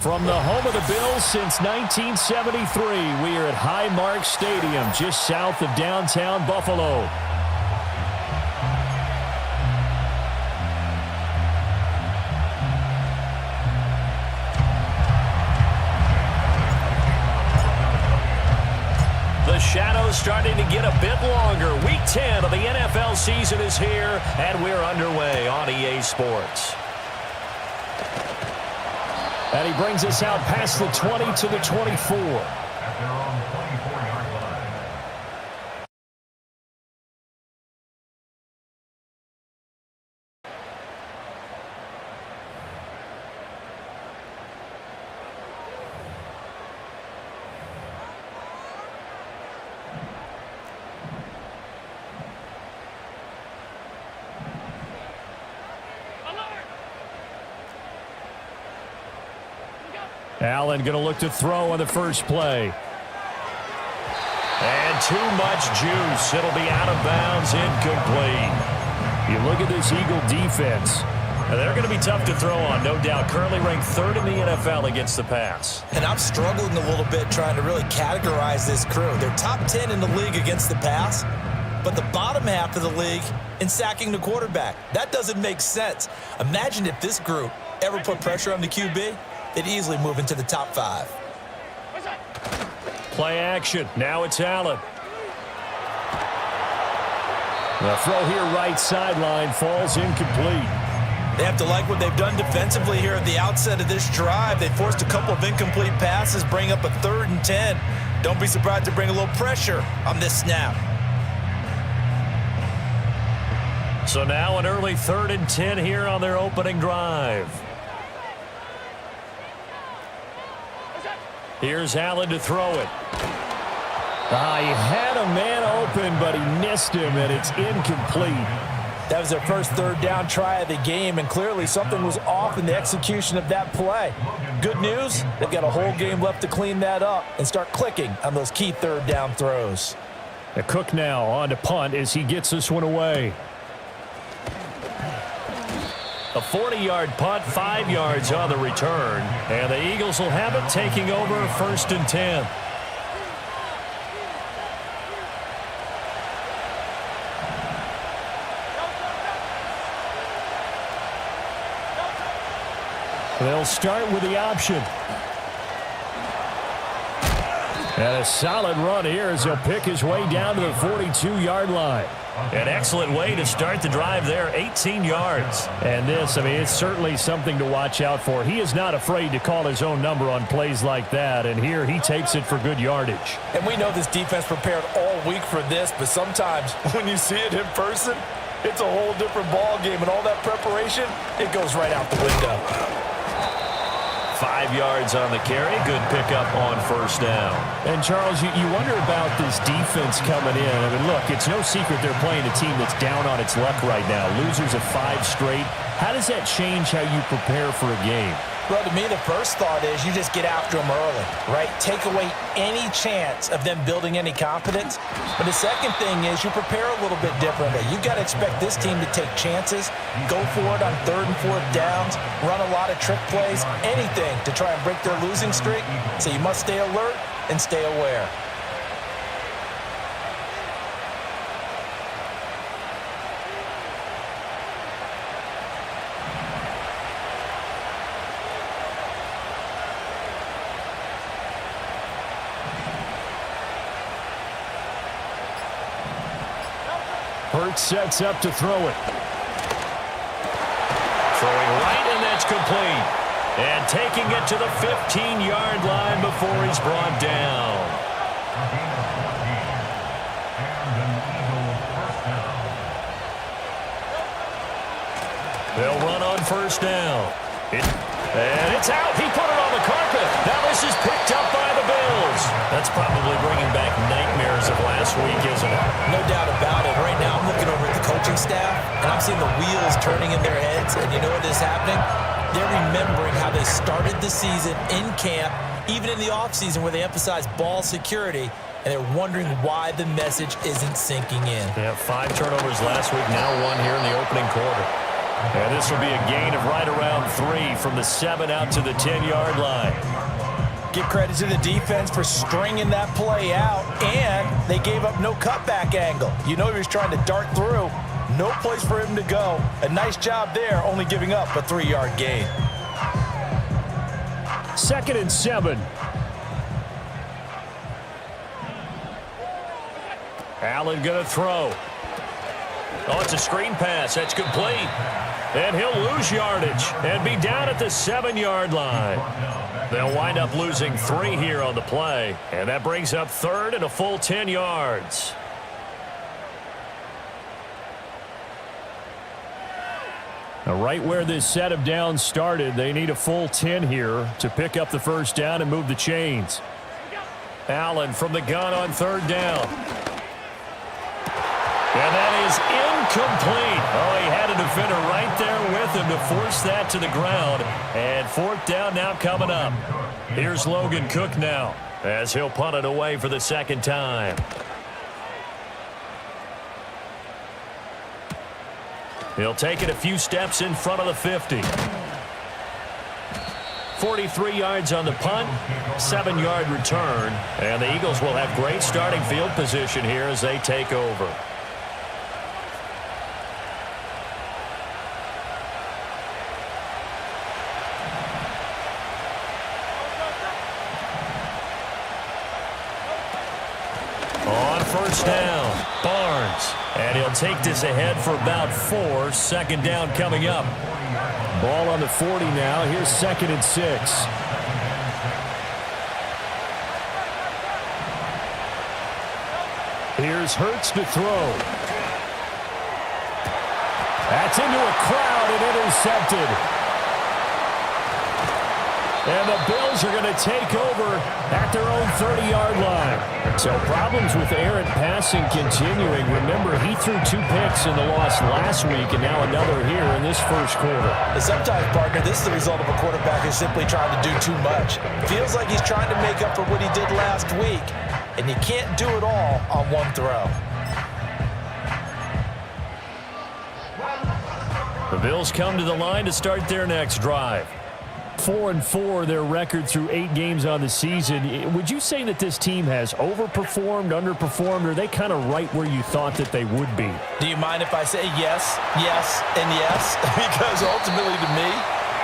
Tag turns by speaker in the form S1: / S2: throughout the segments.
S1: From the home of the Bills since 1973, we are at Highmark Stadium, just south of downtown Buffalo. The shadow's starting to get a bit longer. Week 10 of the NFL season is here, and we're underway on EA Sports. And he brings us out past the 20 to the 24. Allen going to look to throw on the first play. And too much juice. It'll be out of bounds, incomplete. You look at this Eagle defense. And they're going to be tough to throw on, no doubt. Currently ranked third in the NFL against the pass.
S2: And I'm struggling a little bit trying to really categorize this crew. They're top 10 in the league against the pass, but the bottom half of the league in sacking the quarterback. That doesn't make sense. Imagine if this group ever put pressure on the QB. They'd easily move into the top 5.
S1: Play action. Now it's Allen. The throw here right sideline falls incomplete.
S2: They have to like what they've done defensively here at the outset of this drive. They forced a couple of incomplete passes, bring up a 3rd and 10. Don't be surprised to bring a little pressure on this snap.
S1: So now an early 3rd and 10 here on their opening drive. Here's Allen to throw it. He had a man open, but he missed him, and it's incomplete.
S2: That was their first 3rd down try of the game, and clearly something was off in the execution of that play. Good news, they've got a whole game left to clean that up and start clicking on those key 3rd down throws.
S1: The Cook now on to punt as he gets this one away. A 40-yard punt, 5 yards on the return. And the Eagles will have it taking over 1st and 10. They'll start with the option. And a solid run here as he'll pick his way down to the 42-yard line. An excellent way to start the drive there, 18 yards. And this, it's certainly something to watch out for. He is not afraid to call his own number on plays like that, and here he takes it for good yardage.
S2: And we know this defense prepared all week for this, but sometimes when you see it in person, it's a whole different ball game, and all that preparation, it goes right out the window.
S1: 5 yards on the carry. Good pickup on 1st down. And, Charles, you wonder about this defense coming in. Look, it's no secret they're playing a team that's down on its luck right now. Losers of 5 straight. How does that change how you prepare for a game?
S2: Well, to me, the first thought is you just get after them early, right? Take away any chance of them building any confidence. But the second thing is you prepare a little bit differently. You've got to expect this team to take chances, go for it on 3rd and 4th downs, run a lot of trick plays, anything to try and break their losing streak. So you must stay alert and stay aware.
S1: Hurts sets up to throw it. Throwing right, and that's complete. And taking it to the 15-yard line before he's brought down. They'll run on first down. And it's out. He put it on the carpet. Now this is picked up by the Bills. That's probably bringing back nightmares of last week, isn't it?
S2: No doubt about it. Right now I'm looking over at the coaching staff, and I'm seeing the wheels turning in their heads. And you know what is happening? They're remembering how they started the season in camp, even in the offseason where they emphasized ball security, and they're wondering why the message isn't sinking in.
S1: Yeah, 5 turnovers last week, now 1 here in the opening quarter. And this will be a gain of right around 3 from the 7 out to the 10-yard line.
S2: Give credit to the defense for stringing that play out, and they gave up no cutback angle. You know he was trying to dart through. No place for him to go. A nice job there, only giving up a 3-yard gain.
S1: 2nd and 7. Allen going to throw. Oh, it's a screen pass. That's complete. And he'll lose yardage and be down at the 7-yard line. They'll wind up losing 3 here on the play. And that brings up 3rd and a full 10 yards. Now, right where this set of downs started, they need a full 10 here to pick up the first down and move the chains. Allen from the gun on 3rd down. And that is incomplete. Oh, he had a defender right there with him to force that to the ground. And 4th down now coming up. Here's Logan Cook now as he'll punt it away for the 2nd time. He'll take it a few steps in front of the 50. 43 yards on the punt, 7-yard return. And the Eagles will have great starting field position here as they take over. First down, Barnes. And he'll take this ahead for about 4. 2nd down coming up. Ball on the 40 now. Here's 2nd and 6. Here's Hurts to throw. That's into a crowd and intercepted. And the Bills are going to take over at their own 30-yard line. So problems with errant passing continuing. Remember, he threw 2 picks in the loss last week and now another here in this first quarter.
S2: And sometimes, partner, this is the result of a quarterback who's simply trying to do too much. Feels like he's trying to make up for what he did last week, and you can't do it all on one throw.
S1: The Bills come to the line to start their next drive. 4-4 their record through 8 games on the season. Would you say that this team has overperformed, underperformed, or are they kind of right where you thought that they would be?
S2: Do you mind if I say yes, yes, and yes? Because ultimately to me,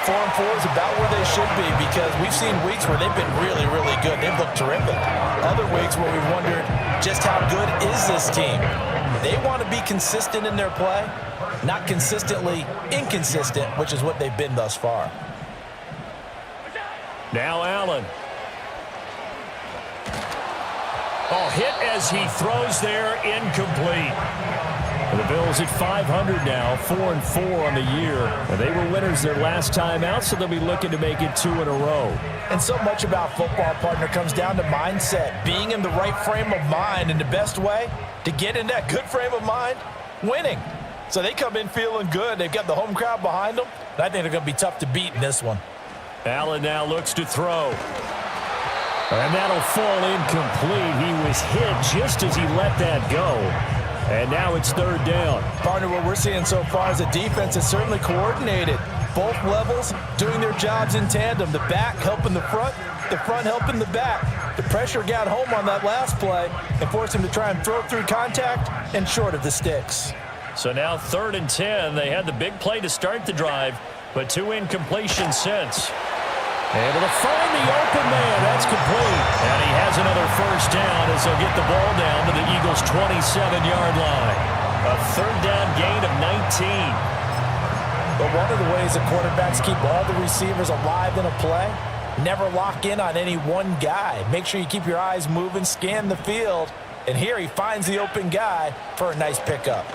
S2: 4-4 is about where they should be, because we've seen weeks where they've been really, really good. They've looked terrific. Other weeks where we've wondered just how good is this team. They want to be consistent in their play, not consistently inconsistent, which is what they've been thus far.
S1: Now Allen. Oh, hit as he throws there, incomplete. The Bills at 500 now, 4-4 on the year. And they were winners their last time out, so they'll be looking to make it 2 in a row.
S2: And so much about football, partner, comes down to mindset. Being in the right frame of mind, and the best way to get in that good frame of mind, winning. So they come in feeling good. They've got the home crowd behind them. And I think they're going to be tough to beat in this one.
S1: Allen now looks to throw. And that'll fall incomplete. He was hit just as he let that go. And now it's 3rd down.
S2: Partner, what we're seeing so far is a defense that's certainly coordinated. Both levels doing their jobs in tandem. The back helping the front helping the back. The pressure got home on that last play and forced him to try and throw through contact and short of the sticks.
S1: So now 3rd and 10. They had the big play to start the drive, but 2 incompletions since. Able to find the open man. That's complete. And he has another first down as they'll get the ball down to the Eagles' 27-yard line. A third down gain of 19.
S2: But one of the ways the quarterbacks keep all the receivers alive in a play, never lock in on any one guy. Make sure you keep your eyes moving, scan the field, and here he finds the open guy for a nice pickup.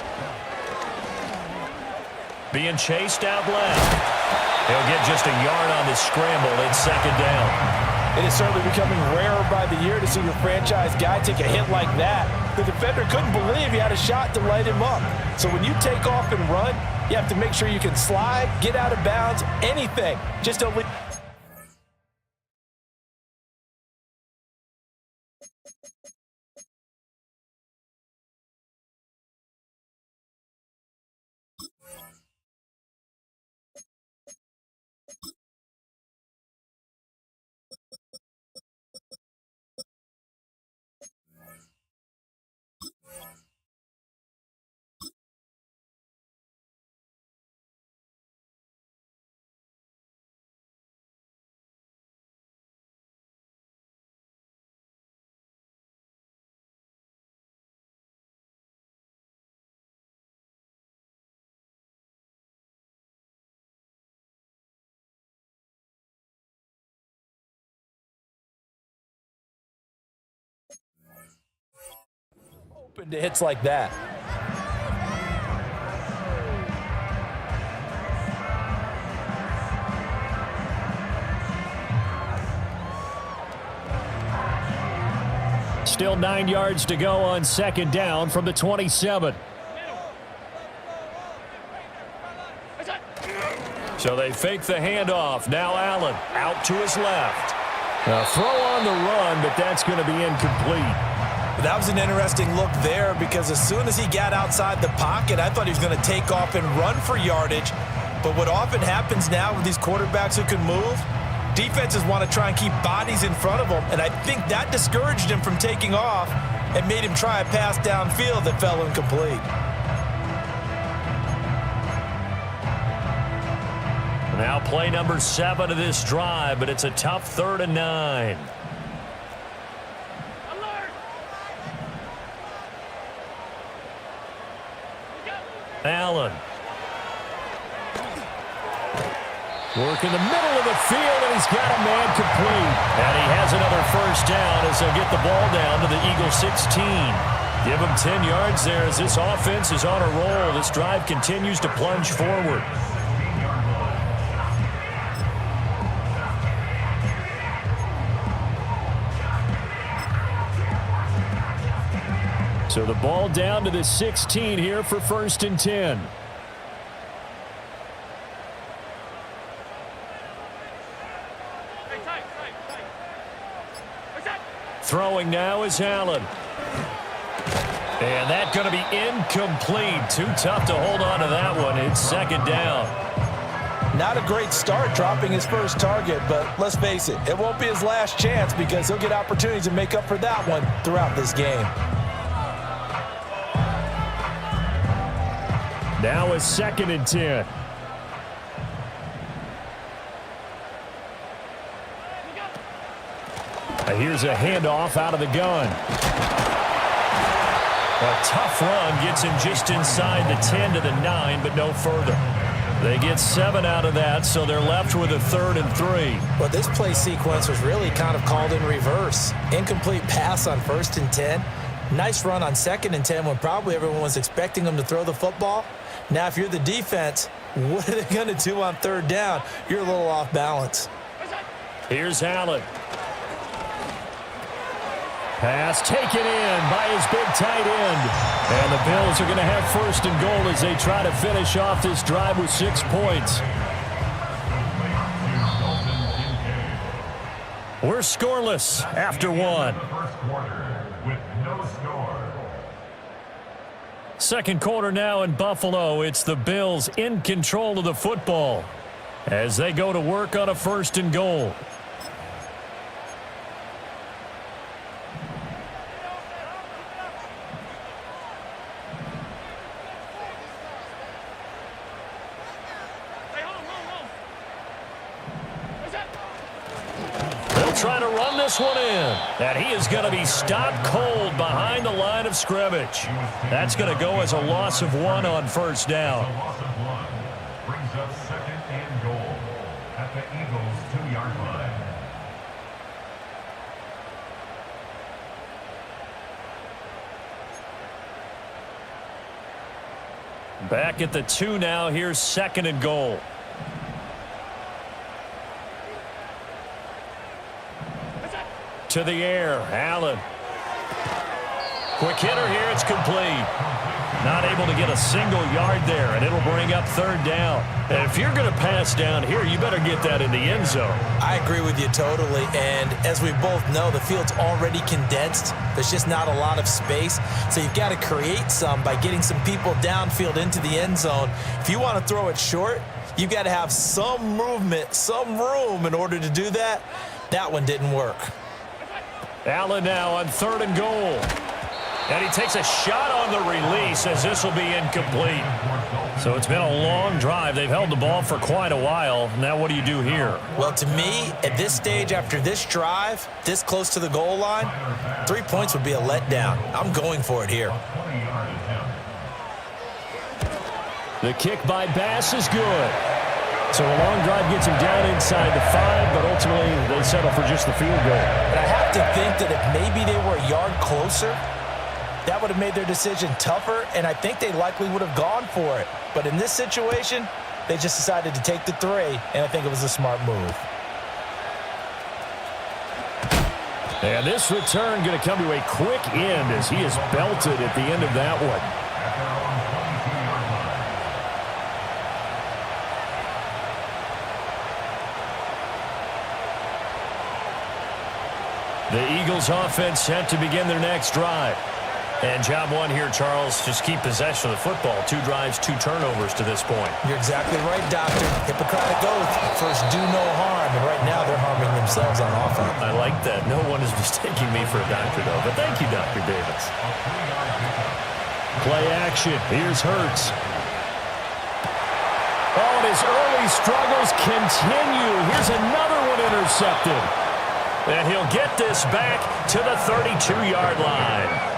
S1: Being chased out left. He'll get just a yard on this scramble. It's second down.
S2: It is certainly becoming rarer by the year to see your franchise guy take a hit like that. The defender couldn't believe he had a shot to light him up. So when you take off and run, you have to make sure you can slide, get out of bounds, anything. Just don't leave. Open to hits like that.
S1: Still 9 yards to go on second down from the 27. So they fake the handoff. Now Allen out to his left. A throw on the run, but that's going to be incomplete.
S2: That was an interesting look there because as soon as he got outside the pocket, I thought he was going to take off and run for yardage. But what often happens now with these quarterbacks who can move, defenses want to try and keep bodies in front of them, and I think that discouraged him from taking off and made him try a pass downfield that fell incomplete.
S1: Now play number 7 of this drive, but it's a tough 3rd and 9. Allen. Work in the middle of the field, and he's got a man complete. And he has another first down as they'll get the ball down to the Eagles 16. Give him 10 yards there as this offense is on a roll. This drive continues to plunge forward. So the ball down to the 16 here for 1st and 10. Throwing now is Allen. And that's going to be incomplete. Too tough to hold on to that one. It's second down.
S2: Not a great start dropping his first target, but let's face it, it won't be his last chance because he'll get opportunities to make up for that one throughout this game.
S1: Now it's 2nd and 10. Here's a handoff out of the gun. A tough run gets him just inside the 10 to the 9, but no further. They get 7 out of that, so they're left with a 3rd and 3.
S2: Well, this play sequence was really kind of called in reverse. Incomplete pass on 1st and 10. Nice run on 2nd and 10 when probably everyone was expecting them to throw the football. Now, if you're the defense, what are they going to do on 3rd down? You're a little off balance.
S1: Here's Allen. Pass taken in by his big tight end. And the Bills are going to have 1st and goal as they try to finish off this drive with 6 points. We're scoreless after 1. Second quarter now in Buffalo. It's the Bills in control of the football as they go to work on a 1st and goal. They'll try to run this one in. And he is going to be stopped cold behind the line of scrimmage. That's going to go as a loss of 1 on first down.
S3: Brings up 2nd and goal at the Eagles' 2-yard line.
S1: Back at the 2 now. Here's 2nd and goal. To the air, Allen. Quick hitter here, it's complete. Not able to get a single yard there, and it'll bring up 3rd down. And if you're going to pass down here, you better get that in the end zone.
S2: I agree with you totally, and as we both know, the field's already condensed. There's just not a lot of space, so you've got to create some by getting some people downfield into the end zone. If you want to throw it short, you've got to have some movement, some room in order to do that. That one didn't work.
S1: Allen now on 3rd and goal. And he takes a shot on the release as this will be incomplete. So it's been a long drive. They've held the ball for quite a while. Now what do you do here?
S2: Well, to me, at this stage, after this drive, this close to the goal line, 3 points would be a letdown. I'm going for it here.
S1: The kick by Bass is good. So a long drive gets him down inside the 5, but ultimately they settle for just the field goal.
S2: And I have to think that if maybe they were a yard closer, that would have made their decision tougher, and I think they likely would have gone for it. But in this situation, they just decided to take the 3, and I think it was a smart move.
S1: And this return going to come to a quick end as he is belted at the end of that one. The Eagles offense set to begin their next drive. And job 1 here, Charles, just keep possession of the football. 2 drives, 2 turnovers to this point.
S2: You're exactly right, Doctor. Hippocratic oath. First, do no harm. And right now, they're harming themselves on offense.
S1: I like that. No one is mistaking me for a doctor, though. But thank you, Dr. Davis. Play action. Here's Hurts. Oh, and his early struggles continue. Here's another one intercepted. And he'll get this back to the 32-yard line.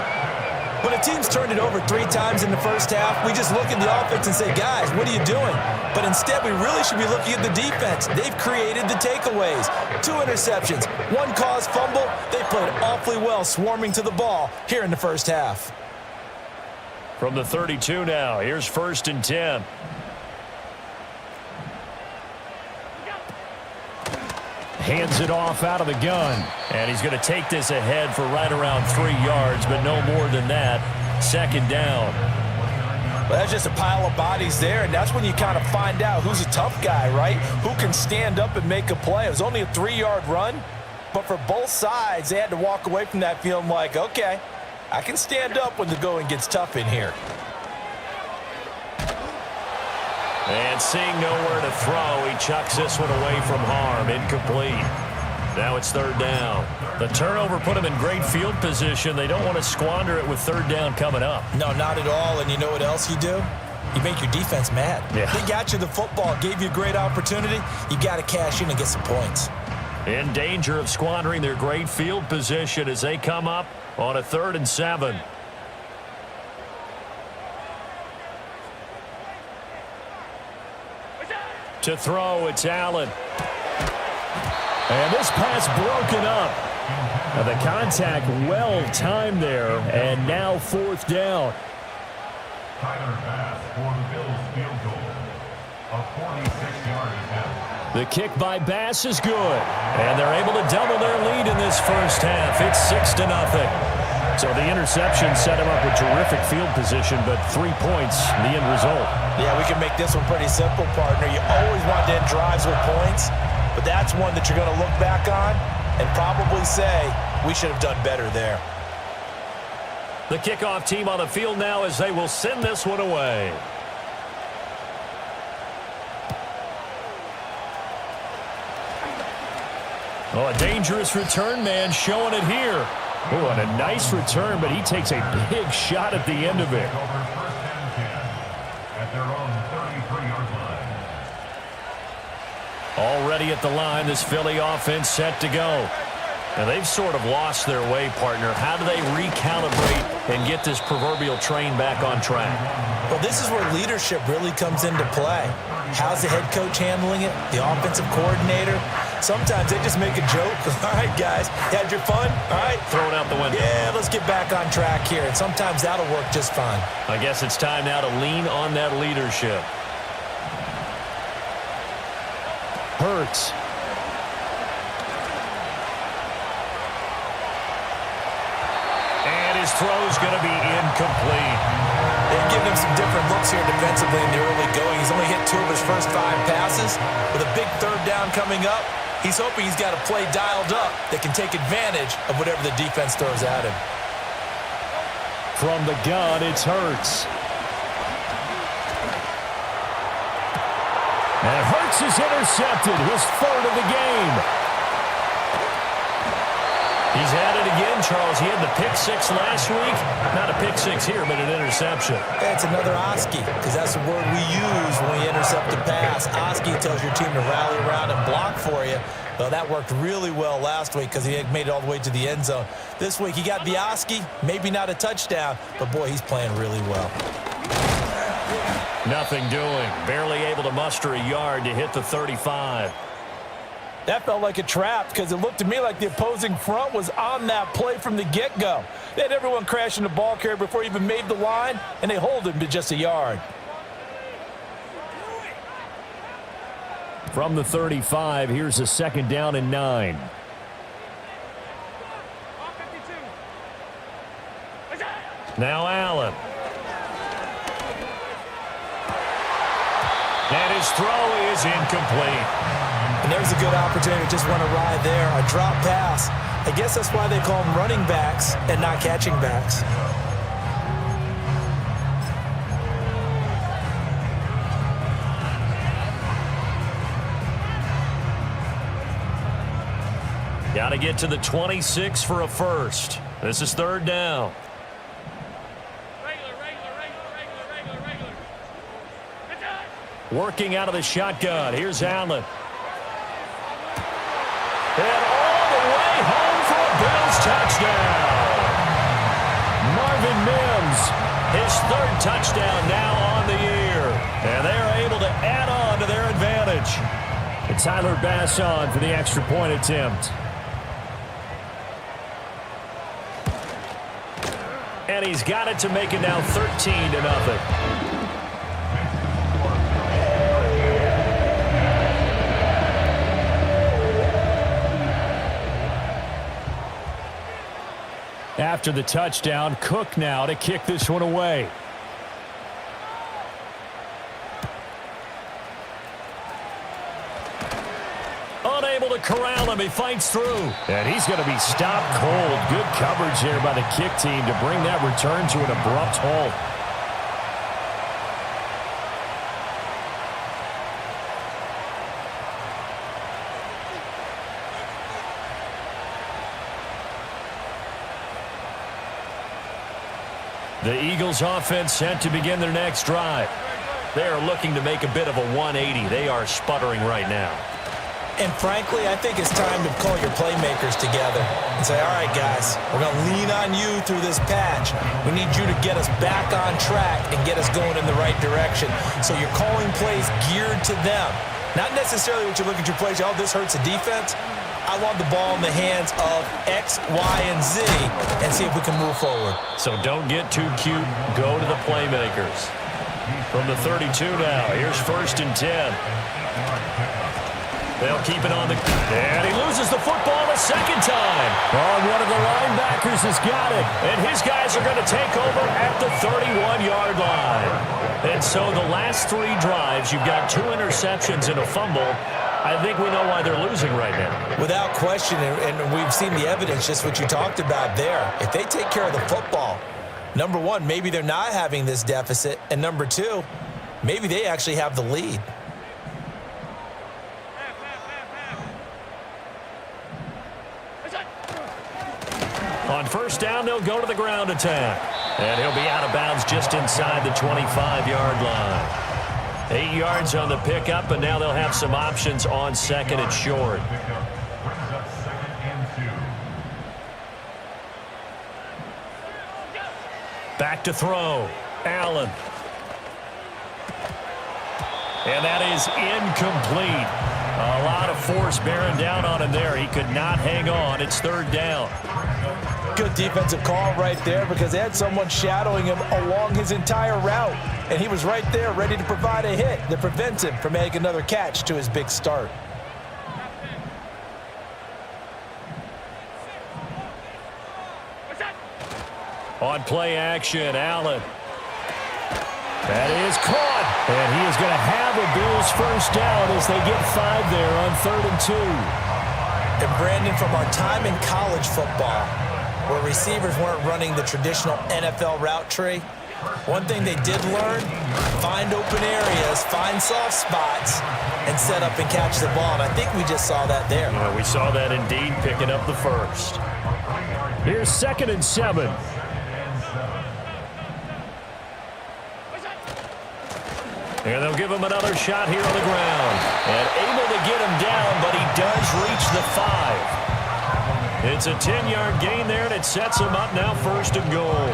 S2: When a team's turned it over 3 times in the first half, we just look at the offense and say, guys, what are you doing? But instead, we really should be looking at the defense. They've created the takeaways. 2 interceptions, 1 caused fumble. They played awfully well swarming to the ball here in the first half.
S1: From the 32 now, here's 1st and 10. Hands it off out of the gun. And he's going to take this ahead for right around 3 yards, but no more than that. 2nd down.
S2: Well, that's just a pile of bodies there, and that's when you kind of find out who's a tough guy, right? Who can stand up and make a play. It was only a 3-yard run, but for both sides, they had to walk away from that feeling like, okay, I can stand up when the going gets tough in here.
S1: And seeing nowhere to throw, he chucks this one away from harm. Incomplete. Now it's 3rd down. The turnover put him in great field position. They don't want to squander it with 3rd down coming up.
S2: No, not at all. And you know what else you do? You make your defense mad.
S1: Yeah.
S2: They got you the football, gave you a great opportunity. You got to cash in and get some points.
S1: In danger of squandering their great field position as they come up on a 3rd and 7. To throw, it's Allen. And this pass broken up. The contact well timed there, and now 4th down.
S3: Tyler Bass for the Bills field goal. A 46-yard attempt.
S1: The kick by Bass is good. And they're able to double their lead in this first half. It's 6-0. So the interception set him up with terrific field position, but 3 points, the end result.
S2: Yeah, we can make this one pretty simple, partner. You always want to end drives with points, but that's one that you're going to look back on and probably say, we should have done better there.
S1: The kickoff team on the field now as they will send this one away. Oh, a dangerous return man showing it here. Oh, and a nice return, but he takes a big shot at the end of it.
S3: Over 1st and 10 at their own 33-yard line.
S1: Already at the line, this Philly offense set to go. And they've sort of lost their way, partner. How do they recalibrate and get this proverbial train back on track?
S2: Well, this is where leadership really comes into play. How's the head coach handling it? The offensive coordinator? Sometimes they just make a joke. All right, guys, had your fun? All right.
S1: Throw it out the window.
S2: Yeah, let's get back on track here. And sometimes that'll work just fine.
S1: I guess it's time now to lean on that leadership. Hurts. And his throw's going to be incomplete.
S2: They've given him some different looks here defensively in the early going. He's only hit 2 of his first 5 passes. With a big third down coming up, he's hoping he's got a play dialed up that can take advantage of whatever the defense throws at him.
S1: From the gun, it's Hurts. And Hurts is intercepted, his 3rd of the game. He's had it again, Charles. He had the pick 6 last week. Not a pick 6 here, but an interception.
S2: It's another Oski, because that's the word we use when we intercept a pass. Oski tells your team to rally around and block for you. Well, that worked really well last week because he had made it all the way to the end zone. This week he got the Oski, maybe not a touchdown, but boy, he's playing really well.
S1: Nothing doing. Barely able to muster a yard to hit the 35.
S2: That felt like a trap because it looked to me like the opposing front was on that play from the get-go. They had everyone crashing the ball carrier before he even made the line, and they hold him to just a yard.
S1: From the 35, here's a 2nd down and 9. Now Allen. And his throw is incomplete.
S2: And there's a good opportunity to just run a ride there, a drop pass. I guess that's why they call them running backs and not catching backs.
S1: Got to get to the 26 for a first. This is 3rd down. Working out of the shotgun. Here's Allen. And all the way home for a Bills touchdown. Marvin Mims, his 3rd touchdown now on the year. And they are able to add on to their advantage. And Tyler Bass on for the extra point attempt. And he's got it to make it now 13-0. After the touchdown, Cook now to kick this one away. Unable to corral him, he fights through. And he's going to be stopped cold. Good coverage here by the kick team to bring that return to an abrupt halt. The Eagles offense set to begin their next drive. They are looking to make a bit of a 180. They are sputtering right now.
S2: And frankly, I think it's time to call your playmakers together and say, all right, guys, we're going to lean on you through this patch. We need you to get us back on track and get us going in the right direction. So you're calling plays geared to them. Not necessarily what you look at your plays, oh, this hurts the defense. I want the ball in the hands of X, Y, and Z and see if we can move forward.
S1: So don't get too cute. Go to the playmakers. From the 32 now, here's 1st and 10. They'll keep it on the... And he loses the football a 2nd time. Oh, one of the linebackers has got it. And his guys are going to take over at the 31-yard line. And so the last 3 drives, you've got 2 interceptions and a fumble. I think we know why they're losing right now.
S2: Without question, and we've seen the evidence, just what you talked about there. If they take care of the football, number one, maybe they're not having this deficit. And number 2, maybe they actually have the lead.
S1: On 1st down, they'll go to the ground attack. And he'll be out of bounds just inside the 25-yard line. 8 yards on the pickup, and now they'll have some options on 2nd and short. to throw. Allen. And that is incomplete. A lot of force bearing down on him there. He could not hang on. It's third down.
S2: Good defensive call right there because they had someone shadowing him along his entire route. And he was right there ready to provide a hit that prevents him from making another catch to his big start.
S1: On play action, Allen. That is caught. And he is going to have a Bills first down as they get 5 there on 3rd and 2.
S2: And Brandon, from our time in college football, where receivers weren't running the traditional NFL route tree, one thing they did learn, find open areas, find soft spots, and set up and catch the ball. And I think we just saw that there.
S1: Yeah, we saw that indeed, picking up the first. Here's 2nd and 7. And they'll give him another shot here on the ground. And able to get him down, but he does reach the 5. It's a 10-yard gain there, and it sets him up now 1st and goal.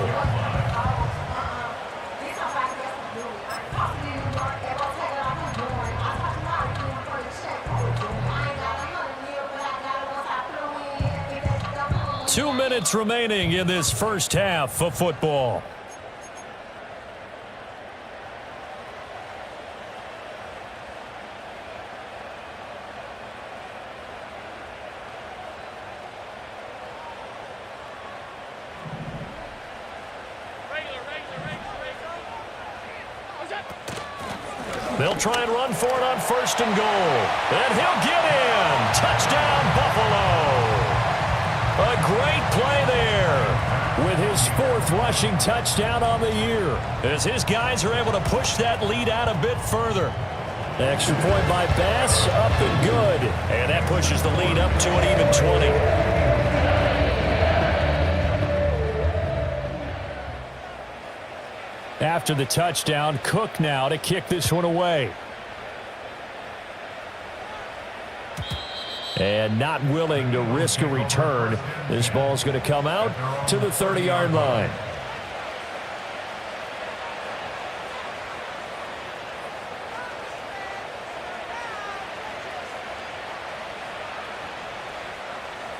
S1: Two minutes remaining in this first half of football. They'll try and run for it on 1st and goal. And he'll get in. Touchdown, Buffalo. A great play there with his 4th rushing touchdown on the year, as his guys are able to push that lead out a bit further. Extra point by Bass, up and good. And that pushes the lead up to an even 20. After the touchdown, Cook now to kick this one away. And not willing to risk a return. This ball's going to come out to the 30-yard line.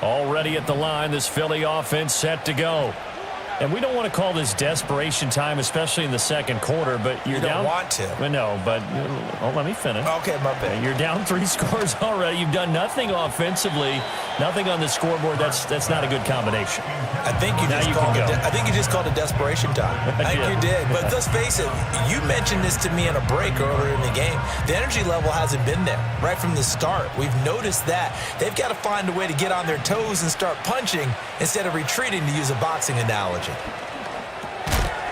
S1: Already at the line, this Philly offense set to go. And we don't want to call this desperation time, especially in the second quarter, but you're down.
S2: You don't want to.
S1: No, but let me finish.
S2: Okay, my bad.
S1: You're down 3 scores already. You've done nothing offensively, nothing on the scoreboard. That's not a good combination.
S2: I think you just called it desperation time. I think you did. But let's face it, you mentioned this to me in a break earlier in the game. The energy level hasn't been there right from the start. We've noticed that. They've got to find a way to get on their toes and start punching instead of retreating, to use a boxing analogy.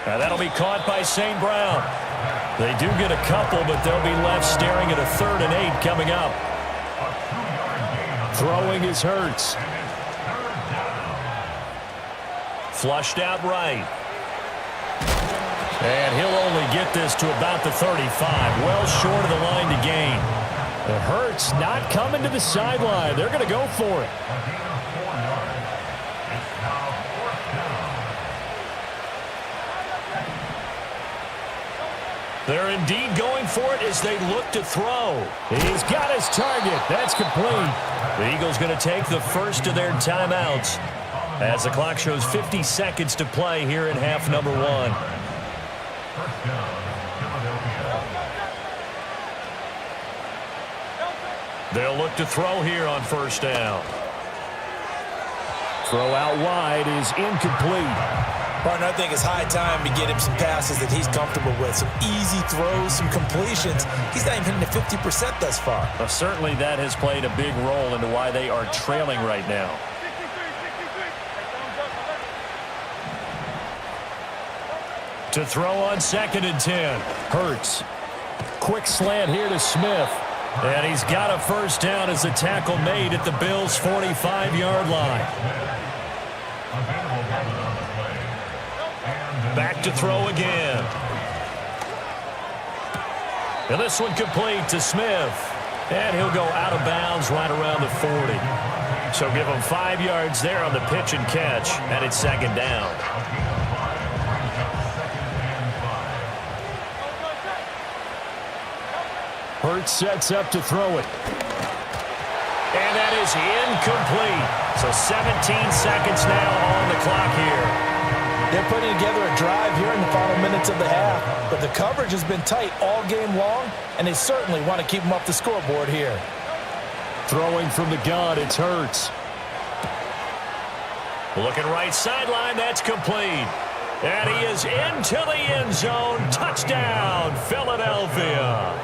S1: And that'll be caught by St. Brown. They do get a couple, but they'll be left staring at a 3rd and 8 coming up. Throwing is Hurts. Flushed out right. And he'll only get this to about the 35, well short of the line to gain. The Hurts not coming to the sideline. They're going to go for it. They're indeed going for it as they look to throw. He's got his target. That's complete. The Eagles going to take the first of their timeouts as the clock shows 50 seconds to play here in half number 1. They'll look to throw here on 1st down. Throw out wide is incomplete.
S2: Partner, I think it's high time to get him some passes that he's comfortable with. Some easy throws, some completions. He's not even hitting the 50% thus far.
S1: Well, certainly that has played a big role into why they are trailing right now. To throw on 2nd and 10. Hurts. Quick slant here to Smith. And he's got a first down as the tackle made at the Bills' 45-yard line. Back to throw again. And this one complete to Smith. And he'll go out of bounds right around the 40. So give him 5 yards there on the pitch and catch. And it's 2nd down. Hurts sets up to throw it. And that is incomplete. So 17 seconds now on the clock here.
S2: They're putting together a drive here in the final minutes of the half, but the coverage has been tight all game long, and they certainly want to keep them off the scoreboard here.
S1: Throwing from the gun, it's Hurts. Looking right sideline, that's complete. And he is into the end zone. Touchdown, Philadelphia.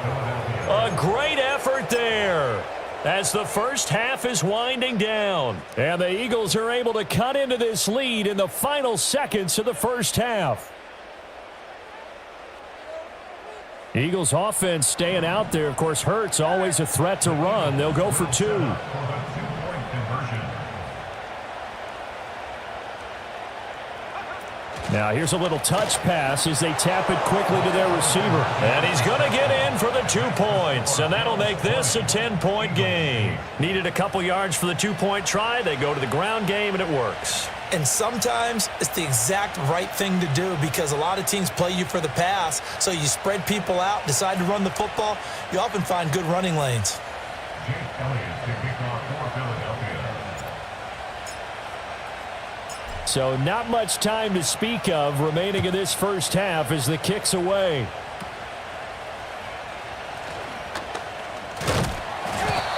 S1: A great effort there as the first half is winding down. And the Eagles are able to cut into this lead in the final seconds of the first half. Eagles offense staying out there. Of course, Hurts always a threat to run. They'll go for two. Now here's a little touch pass as they tap it quickly to their receiver. And he's going to get in for the 2 points, and that'll make this a 10-point game. Needed a couple yards for the 2-point try. They go to the ground game, and it works.
S2: And sometimes it's the exact right thing to do because a lot of teams play you for the pass, so you spread people out, decide to run the football. You often find good running lanes.
S1: So not much time to speak of remaining in this first half as the kick's away.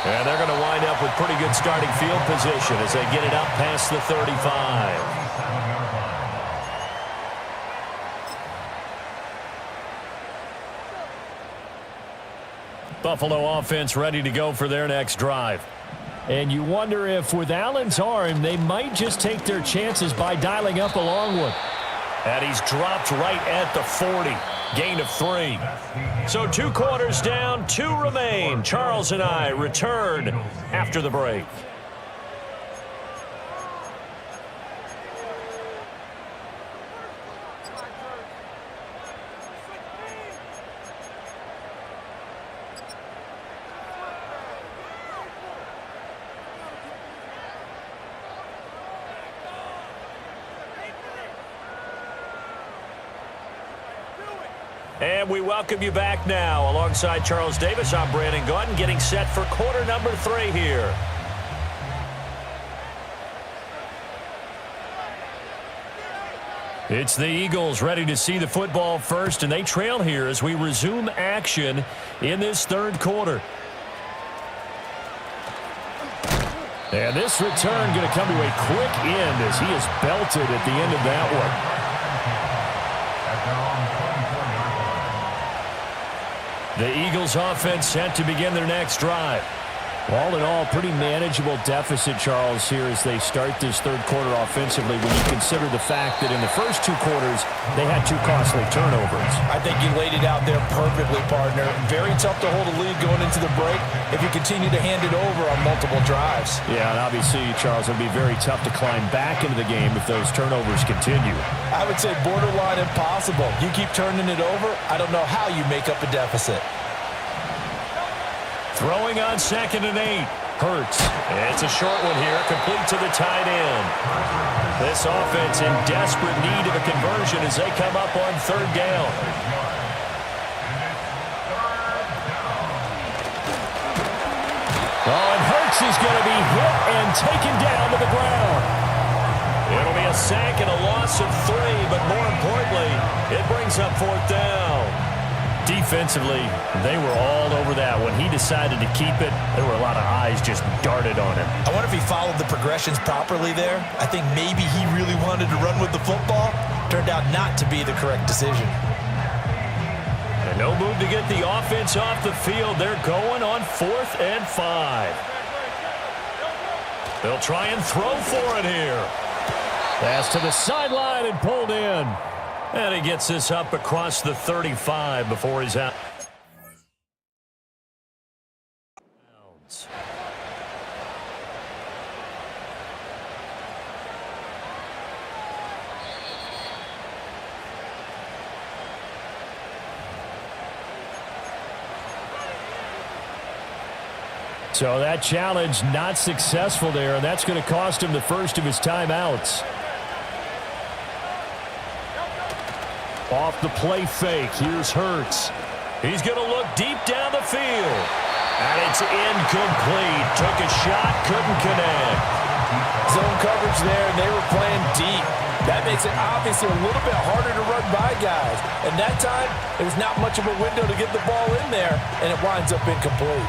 S1: And they're going to wind up with pretty good starting field position as they get it up past the 35. Buffalo offense ready to go for their next drive. And you wonder if with Allen's arm, they might just take their chances by dialing up a long one. And he's dropped right at the 40. Gain of 3. So 2 quarters down, 2 remain. Charles and I return after the break. And we welcome you back now. Alongside Charles Davis, I'm Brandon Gautin, getting set for quarter number 3 here. It's the Eagles ready to see the football first, and they trail here as we resume action in this third quarter. And this return going to come to a quick end as he is belted at the end of that one. The Eagles offense set to begin their next drive. All in all, pretty manageable deficit, Charles, here as they start this third quarter offensively when you consider the fact that in the first 2 quarters, they had 2 costly turnovers.
S2: I think you laid it out there perfectly, partner. Very tough to hold a lead going into the break if you continue to hand it over on multiple drives.
S1: Yeah, and obviously, Charles, it would be very tough to climb back into the game if those turnovers continue.
S2: I would say borderline impossible. You keep turning it over, I don't know how you make up a deficit.
S1: Throwing on 2nd and 8. Hurts. It's a short one here, complete to the tight end. This offense in desperate need of a conversion as they come up on 3rd down. Oh, and Hurts is going to be hit and taken down to the ground. It'll be a sack and a loss of 3, but more importantly, it brings up 4th down. Defensively, they were all over that. When he decided to keep it, there were a lot of eyes just darted on him.
S2: I wonder if he followed the progressions properly there. I think maybe he really wanted to run with the football. Turned out not to be the correct decision.
S1: And no move to get the offense off the field. They're going on 4th and 5. They'll try and throw for it here. Pass to the sideline and pulled in. And he gets this up across the 35 before he's out. So that challenge not successful there, and that's going to cost him the first of his timeouts. Off the play fake, here's Hurts. He's going to look deep down the field. And it's incomplete. Took a shot, couldn't connect.
S2: Zone coverage there, and they were playing deep. That makes it obviously a little bit harder to run by guys. And that time, there was not much of a window to get the ball in there, and it winds up incomplete.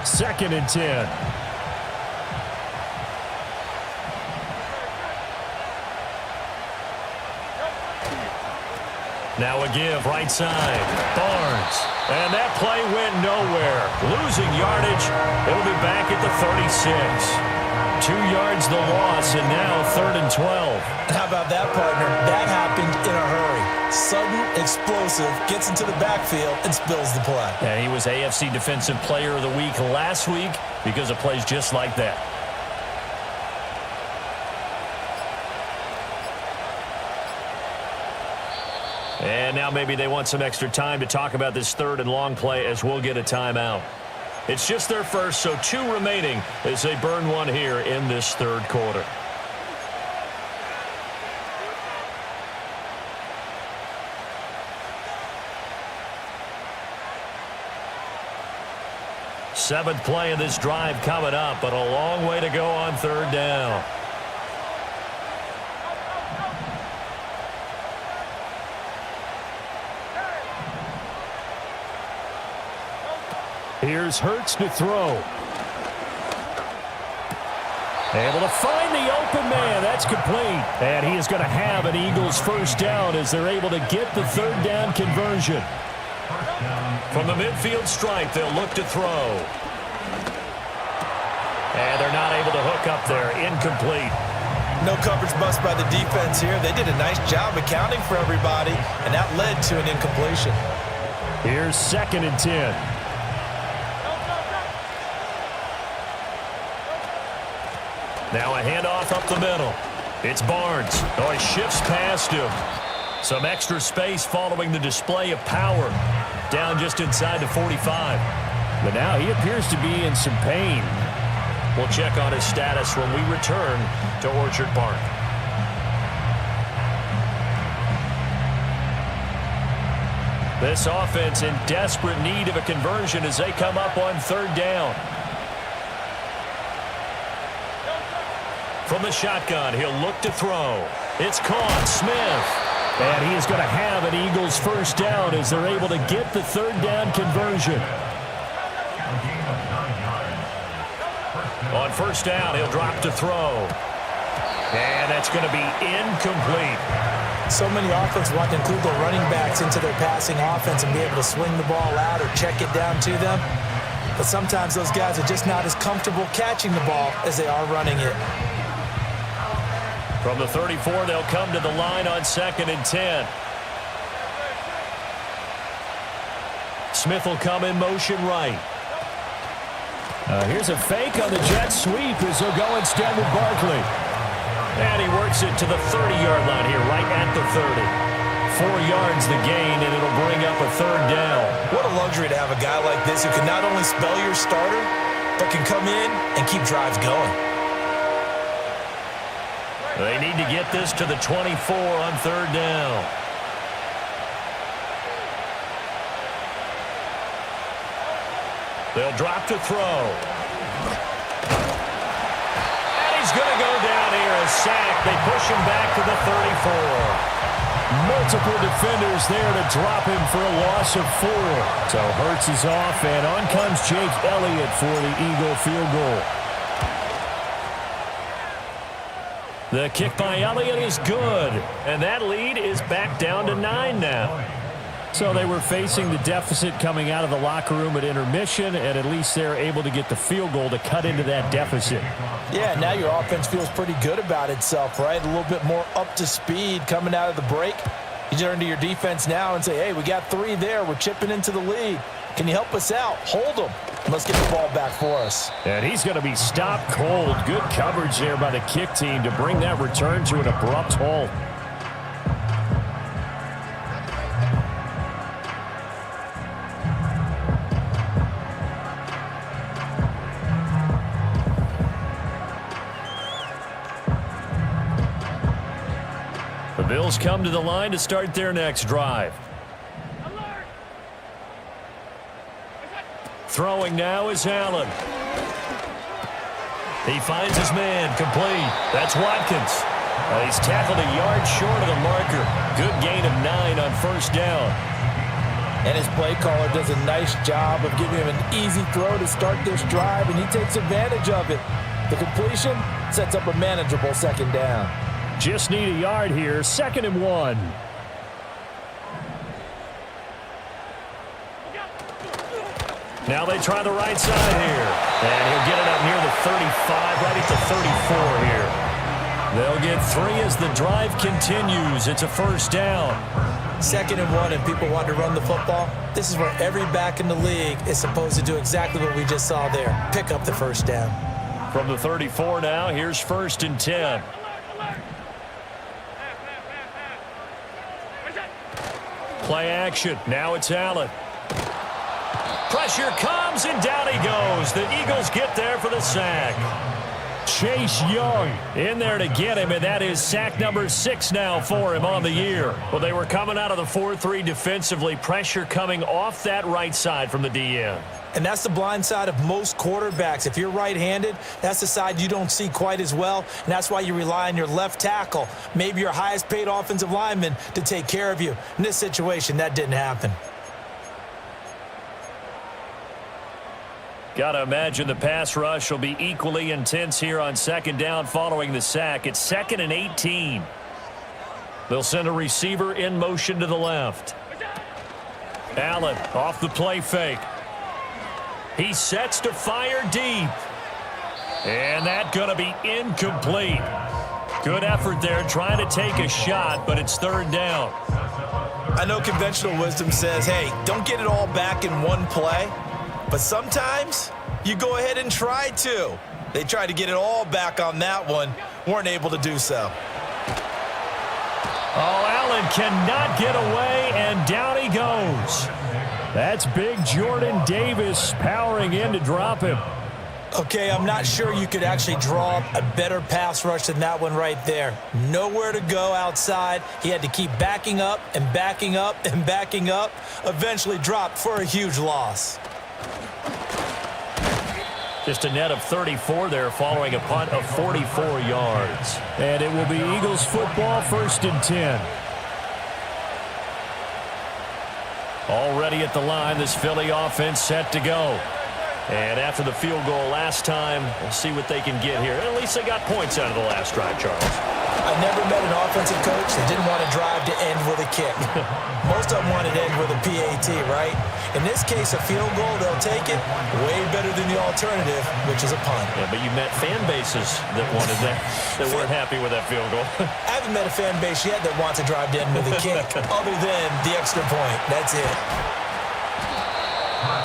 S1: Second and 10. Now a give right side. Barnes. And that play went nowhere. Losing yardage. It'll be back at the 36. 2 yards the loss, and now 3rd and 12.
S2: How about that, partner? That happened in a hurry. Sudden, explosive, gets into the backfield, and spills the play.
S1: And he was AFC Defensive Player of the Week last week because of plays just like that. And now maybe they want some extra time to talk about this 3rd and long play as we'll get a timeout. It's just their first, so 2 remaining as they burn one here in this 3rd quarter. Seventh play of this drive coming up, but a long way to go on 3rd down. Here's Hurts to throw. Able to find the open man. That's complete. And he is going to have an Eagles first down as they're able to get the 3rd down conversion. From the midfield stripe, they'll look to throw. And they're not able to hook up there. Incomplete.
S2: No coverage bust by the defense here. They did a nice job accounting for everybody, and that led to an incompletion.
S1: Here's 2nd and 10. Now a handoff up the middle. It's Barnes. Oh, he shifts past him. Some extra space following the display of power. Down just inside the 45. But now he appears to be in some pain. We'll check on his status when we return to Orchard Park. This offense in desperate need of a conversion as they come up on 3rd down. From the shotgun, he'll look to throw. It's caught. Smith. And he is going to have an Eagles first down as they're able to get the 3rd down conversion. On 1st down, he'll drop to throw. And that's going to be incomplete.
S2: So many offenses want to include their running backs into their passing offense and be able to swing the ball out or check it down to them. But sometimes those guys are just not as comfortable catching the ball as they are running it.
S1: From the 34, they'll come to the line on 2nd and 10. Smith will come in motion right. Here's a fake on the jet sweep as he'll go instead with Barkley. And he works it to the 30-yard line here, right at the 30. 4 yards the gain, and it'll bring up a 3rd down.
S2: What a luxury to have a guy like this who can not only spell your starter, but can come in and keep drives going.
S1: They need to get this to the 24 on 3rd down. They'll drop to throw. And he's going to go down here, a sack. They push him back to the 34. Multiple defenders there to drop him for a loss of 4. So Hurts is off, and on comes Jake Elliott for the Eagle field goal. The kick by Elliott is good, and that lead is back down to 9 now. So they were facing the deficit coming out of the locker room at intermission, and at least they're able to get the field goal to cut into that deficit.
S2: Yeah, now your offense feels pretty good about itself, right? A little bit more up to speed coming out of the break. You turn to your defense now and say, hey, we got 3 there. We're chipping into the lead. Can you help us out? Hold them. Let's get the ball back for us.
S1: And he's going to be stopped cold. Good coverage there by the kick team to bring that return to an abrupt halt. Bills come to the line to start their next drive. Throwing now is Allen. He finds his man, complete. That's Watkins. He's tackled a yard short of the marker. Good gain of 9 on first down.
S2: And his play caller does a nice job of giving him an easy throw to start this drive, and he takes advantage of it. The completion sets up a manageable second down.
S1: Just need a yard here, 2nd and 1. Now they try the right side here. And he'll get it up near the 35, right at the 34 here. They'll get 3 as the drive continues. It's a first down.
S2: 2nd and 1, and people want to run the football. This is where every back in the league is supposed to do exactly what we just saw there. Pick up the first down.
S1: From the 34 now, here's 1st and 10. Play action. Now it's Allen. Pressure comes, and down he goes. The Eagles get there for the sack. Chase Young in there to get him, and that is sack number 6 now for him on the year. Well, they were coming out of the 4-3 defensively. Pressure coming off that right side from the DN.
S2: And that's the blind side of most quarterbacks. If you're right-handed, that's the side you don't see quite as well, and that's why you rely on your left tackle, maybe your highest-paid offensive lineman, to take care of you. In this situation, that didn't happen.
S1: Got to imagine the pass rush will be equally intense here on 2nd down following the sack. It's 2nd and 18. They'll send a receiver in motion to the left. Allen off the play fake. He sets to fire deep. And that's going to be incomplete. Good effort there trying to take a shot, but it's 3rd down.
S2: I know conventional wisdom says, hey, don't get it all back in one play. But sometimes you go ahead and try to. They tried to get it all back on that one. Weren't able to do so.
S1: Oh, Allen cannot get away, and down he goes. That's big Jordan Davis powering in to drop him.
S2: Okay, I'm not sure you could actually draw up a better pass rush than that one right there. Nowhere to go outside. He had to keep backing up and backing up and backing up. Eventually dropped for a huge loss.
S1: Just a net of 34 there following a punt of 44 yards. And it will be Eagles football, 1st and 10. Already at the line, this Philly offense set to go. And after the field goal last time, we'll see what they can get here. At least they got points out of the last drive, Charles.
S2: I never met an offensive coach that didn't want to drive to end with a kick. Most of them wanted to end with a PAT, right? In this case, a field goal, they'll take it way better than the alternative, which is a punt.
S1: Yeah, but you met fan bases that wanted that, that weren't happy with that field goal.
S2: I haven't met a fan base yet that wants to drive to end with a kick, other than the extra point. That's it.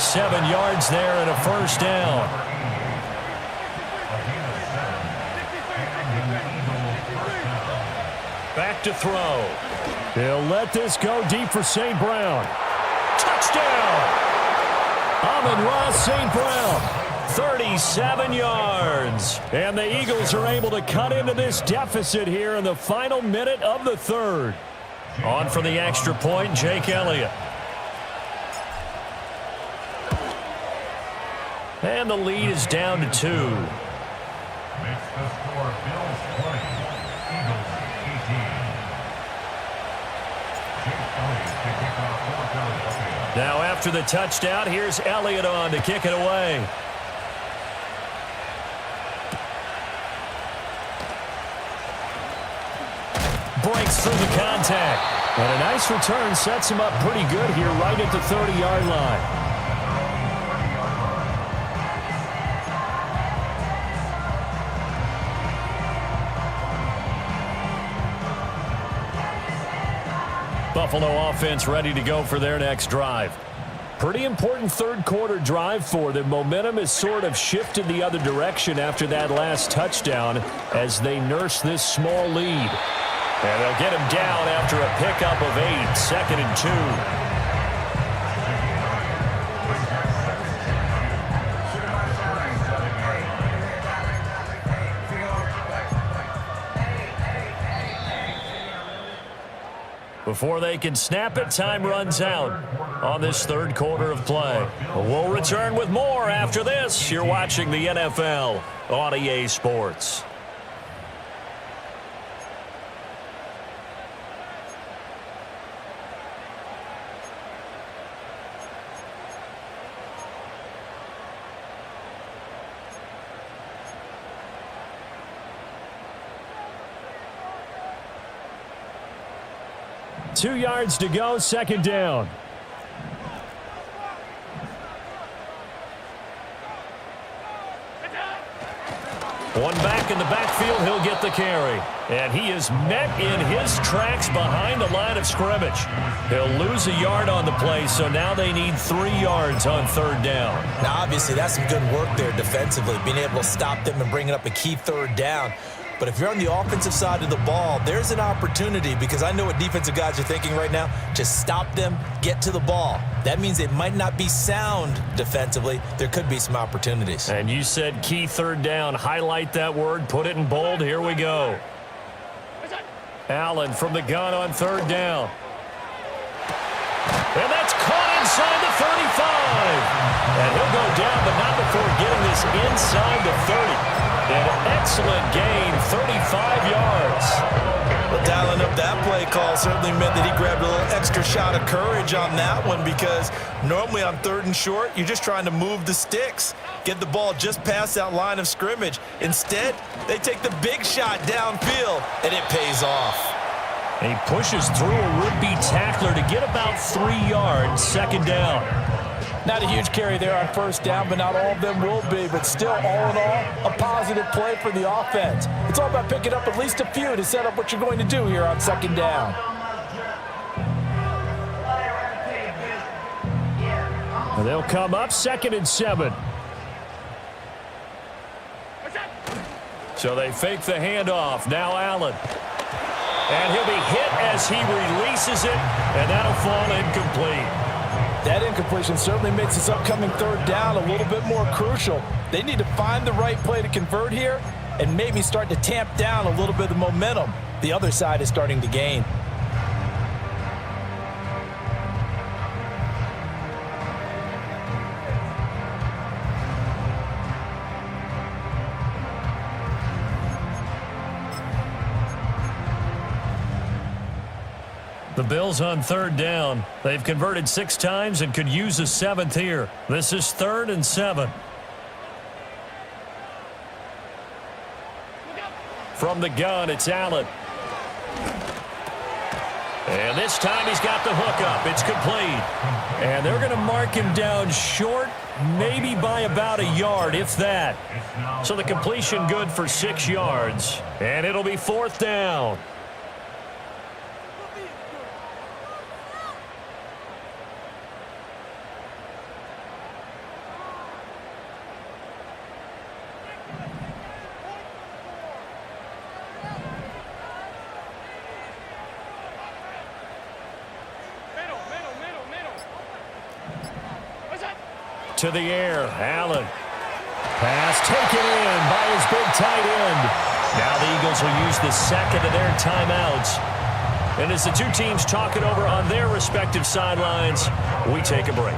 S1: 7 yards there and a first down. Back to throw. They'll let this go deep for St. Brown. Touchdown! Amon-Ra St. Brown, 37 yards. And the Eagles are able to cut into this deficit here in the final minute of the 3rd. On for the extra point, Jake Elliott. And the lead is down to 2.
S3: Makes the score Bills 20, Eagles 18. Jake Elliott to kick off for Philadelphia.
S1: Now after the touchdown, here's Elliott on to kick it away. Breaks through the contact. And a nice return sets him up pretty good here right at the 30-yard line. Buffalo offense ready to go for their next drive. Pretty important 3rd quarter drive for them. Momentum has sort of shifted the other direction after that last touchdown as they nurse this small lead. And they'll get him down after a pickup of 8, 2nd and 2. Before they can snap it, time runs out on this third quarter of play. We'll return with more after this. You're watching the NFL on EA Sports. Two yards to go, second down. One back in the backfield, he'll get the carry. And he is met in his tracks behind the line of scrimmage. He'll lose a yard on the play, so now they need 3 yards on third down.
S2: Now, obviously, that's some good work there defensively, being able to stop them and bringing up a key third down. But if you're on the offensive side of the ball, there's an opportunity, because I know what defensive guys are thinking right now. Just stop them, get to the ball. That means it might not be sound defensively. There could be some opportunities.
S1: And you said key third down. Highlight that word. Put it in bold. Here we go. Allen from the gun on third down. And that's caught inside the 35. And he'll go down, but not before getting this inside the 30. An excellent gain, 35 yards.
S2: Well, dialing up that play call certainly meant that he grabbed a little extra shot of courage on that one, because normally on third and short, you're just trying to move the sticks, get the ball just past that line of scrimmage. Instead, they take the big shot downfield, and it pays off.
S1: He pushes through a would-be tackler to get about 3 yards, second down.
S2: Not a huge carry there on first down, but not all of them will be. But still, all in all, a positive play for the offense. It's all about picking up at least a few to set up what you're going to do here on second down.
S1: And they'll come up 2nd and 7. So they fake the handoff. Now Allen. And he'll be hit as he releases it, and that'll fall incomplete.
S2: That incompletion certainly makes this upcoming third down a little bit more crucial. They need to find the right play to convert here and maybe start to tamp down a little bit of the momentum the other side is starting to gain.
S1: The Bills on third down. They've converted 6 times and could use a 7th here. This is 3rd and 7. From the gun, it's Allen. And this time he's got the hook up. It's complete. And they're going to mark him down short, maybe by about a yard, if that. So the completion good for 6 yards. And it'll be 4th down. To the air, Allen. Pass taken in by his big tight end. Now the Eagles will use the second of their timeouts. And as the two teams talk it over on their respective sidelines, we take a break.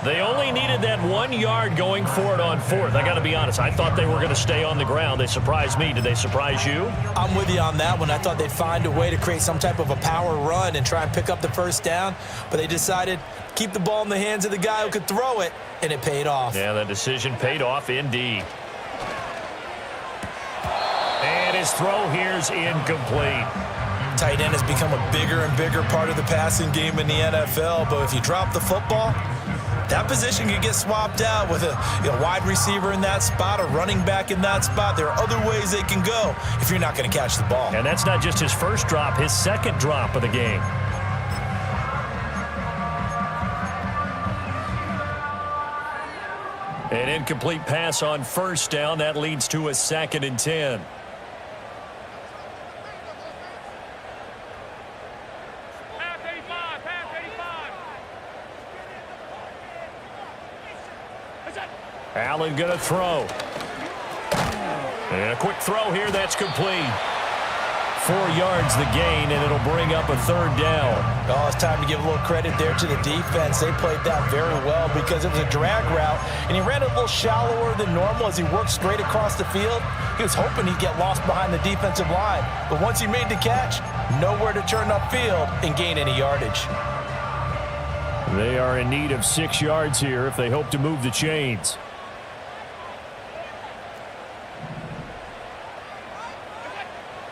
S1: They only needed that 1 yard going for it on 4th. I got to be honest, I thought they were going to stay on the ground. They surprised me. Did they surprise you?
S2: I'm with you on that one. I thought they'd find a way to create some type of a power run and try and pick up the first down, but they decided keep the ball in the hands of the guy who could throw it, and it paid off.
S1: Yeah, that decision paid off indeed. And his throw here's incomplete.
S2: Tight end has become a bigger and bigger part of the passing game in the NFL, but if you drop the football, that position could get swapped out with a wide receiver in that spot, a running back in that spot. There are other ways they can go if you're not going to catch the ball.
S1: And that's not just his first drop, his second drop of the game. An incomplete pass on first down. That leads to a 2nd and 10. Allen going to throw. And a quick throw here, that's complete. 4 yards the gain, and it'll bring up a 3rd down.
S2: Oh, it's time to give a little credit there to the defense. They played that very well because it was a drag route, and he ran a little shallower than normal as he worked straight across the field. He was hoping he'd get lost behind the defensive line, but once he made the catch, nowhere to turn upfield and gain any yardage.
S1: They are in need of 6 yards here if they hope to move the chains.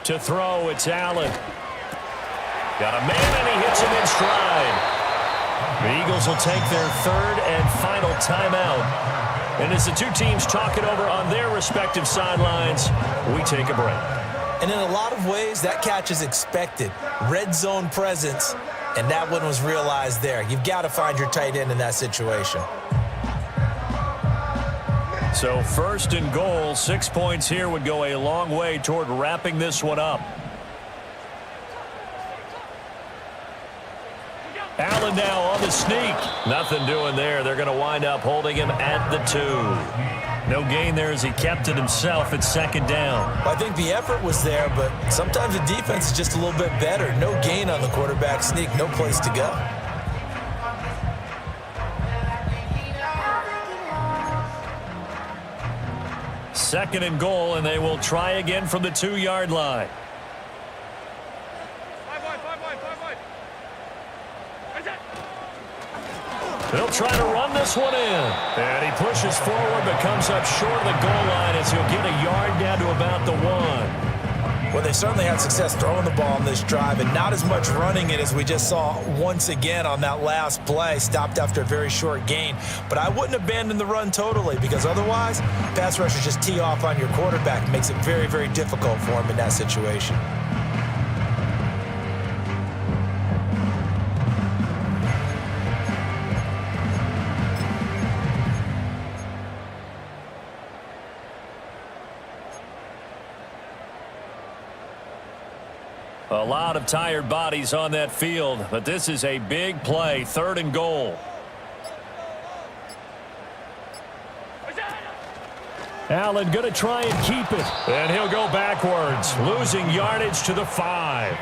S1: To throw, it's Allen. Got a man, and he hits him in stride. The Eagles will take their 3rd and final timeout. And as the two teams talk it over on their respective sidelines, we take a break.
S2: And in a lot of ways, that catch is expected. Red zone presence, and that one was realized there. You've got to find your tight end in that situation.
S1: So 1st and goal, 6 points here would go a long way toward wrapping this one up. Allen now on the sneak. Nothing doing there. They're going to wind up holding him at the 2. No gain there as he kept it himself at 2nd down.
S2: Well, I think the effort was there, but sometimes the defense is just a little bit better. No gain on the quarterback sneak. No place to go.
S1: Second and goal, and they will try again from the 2-yard line. They'll try to run this one in. And he pushes forward but comes up short of the goal line as he'll get a yard down to about the 1.
S2: Well, they certainly had success throwing the ball on this drive and not as much running it as we just saw once again on that last play. Stopped after a very short gain. But I wouldn't abandon the run totally because otherwise, pass rushers just tee off on your quarterback. Makes it very, very difficult for him in that situation.
S1: A lot of tired bodies on that field, but this is a big play, 3rd and goal. Allen going to try and keep it, and he'll go backwards, losing yardage to the 5.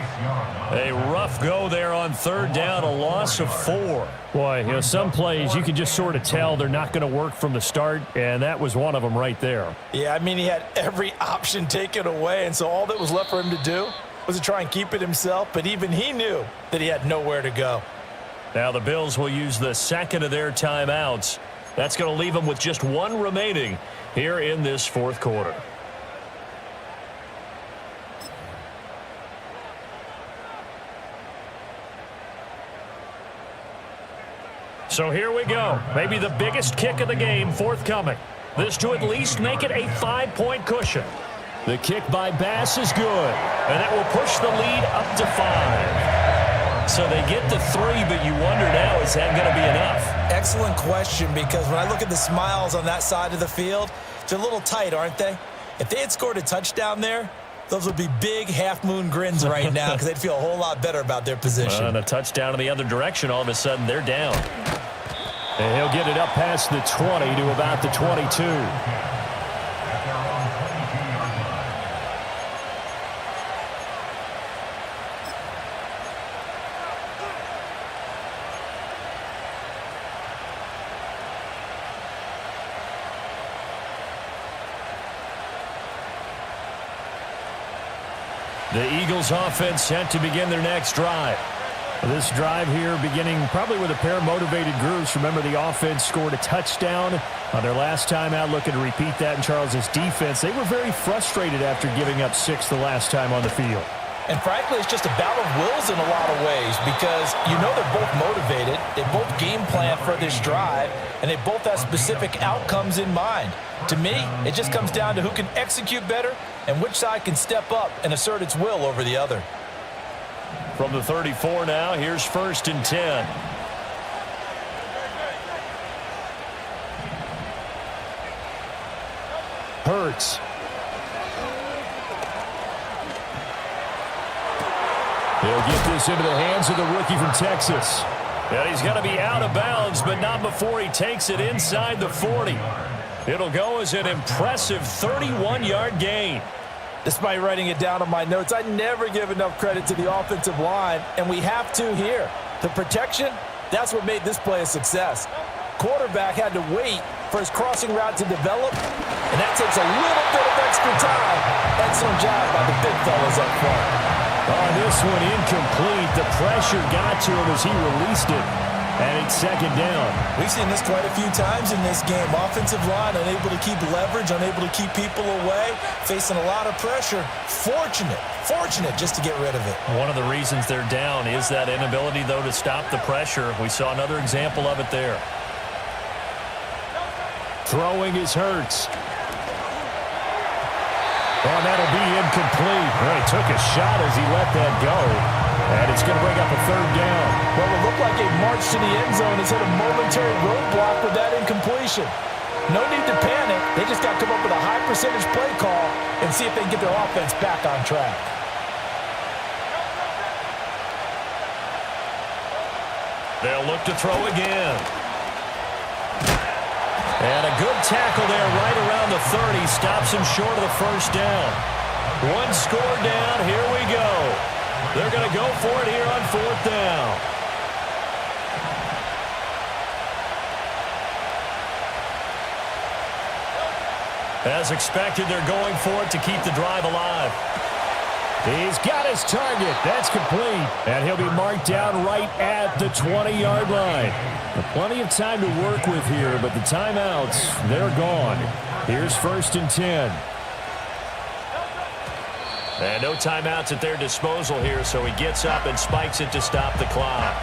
S1: A rough go there on 3rd down, a loss of 4. Boy, some plays you can just sort of tell they're not going to work from the start, and that was one of them right there.
S2: Yeah, I mean, he had every option taken away, and so all that was left for him to do was to try and keep it himself, but even he knew that he had nowhere to go.
S1: Now the Bills will use the 2nd of their timeouts. That's going to leave them with just 1 remaining here in this 4th quarter. So here we go. Maybe the biggest kick of the game forthcoming. This to at least make it a 5-point cushion. The kick by Bass is good, and that will push the lead up to 5. So they get to 3, but you wonder now, is that going to be enough?
S2: Excellent question, because when I look at the smiles on that side of the field, they're a little tight, aren't they? If they had scored a touchdown there, those would be big half-moon grins right now because they'd feel a whole lot better about their position.
S1: And a touchdown in the other direction, all of a sudden they're down. And he'll get it up past the 20 to about the 22. The Eagles offense set to begin their next drive. This drive here beginning probably with a pair of motivated groups. Remember, the offense scored a touchdown on their last time out, looking to repeat that in Charles's defense. They were very frustrated after giving up 6 the last time on the field.
S2: And frankly, it's just a battle of wills in a lot of ways because you know they're both motivated. They both game plan for this drive, and they both have specific outcomes in mind. To me, it just comes down to who can execute better and which side can step up and assert its will over the other.
S1: From the 34 now, here's 1st and 10. Hurts. He'll get this into the hands of the rookie from Texas. And he's going to be out of bounds, but not before he takes it inside the 40. It'll go as an impressive 31-yard gain.
S2: Despite writing it down on my notes, I never give enough credit to the offensive line, and we have to here. The protection, that's what made this play a success. Quarterback had to wait for his crossing route to develop, and that takes a little bit of extra time. Excellent job by the big fellas up front.
S1: Oh, this one incomplete. The pressure got to him as he released it. And it's second down.
S2: We've seen this quite a few times in this game. Offensive line unable to keep leverage, unable to keep people away, facing a lot of pressure. Fortunate just to get rid of it.
S1: One of the reasons they're down is that inability, though, to stop the pressure. We saw another example of it there. Throwing is Hurts. Oh, that'll be incomplete. Well, he took a shot as he let that go. And it's going to bring up a third down.
S2: Well, it looked like a march to the end zone has hit a momentary roadblock with that incompletion. No need to panic. They just got to come up with a high percentage play call and see if they can get their offense back on track.
S1: They'll look to throw again. And a good tackle there right around the 30. Stops him short of the first down. One score down. Here we go. They're going to go for it here on fourth down. As expected, they're going for it to keep the drive alive. He's got his target. That's complete. And he'll be marked down right at the 20-yard line. Plenty of time to work with here, but the timeouts, they're gone. Here's 1st and 10. And no timeouts at their disposal here, so he gets up and spikes it to stop the clock.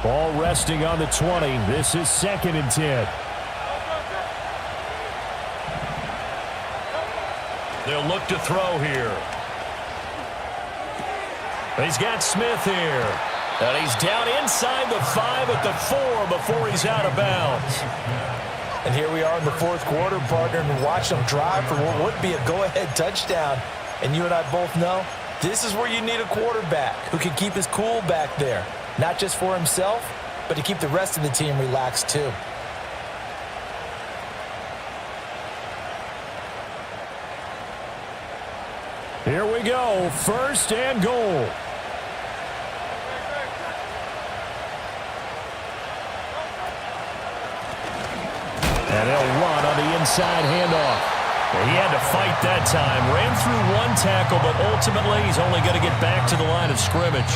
S1: Ball resting on the 20. This is 2nd and 10. They'll look to throw here. He's got Smith here. And he's down inside the 5 at the 4 before he's out of bounds.
S2: And here we are in the fourth quarter, partner, and watch them drive for what would be a go-ahead touchdown. And you and I both know this is where you need a quarterback who can keep his cool back there. Not just for himself, but to keep the rest of the team relaxed too.
S1: Here we go. 1st and goal. And they'll run on the inside handoff. He had to fight that time. Ran through one tackle, but ultimately he's only going to get back to the line of scrimmage.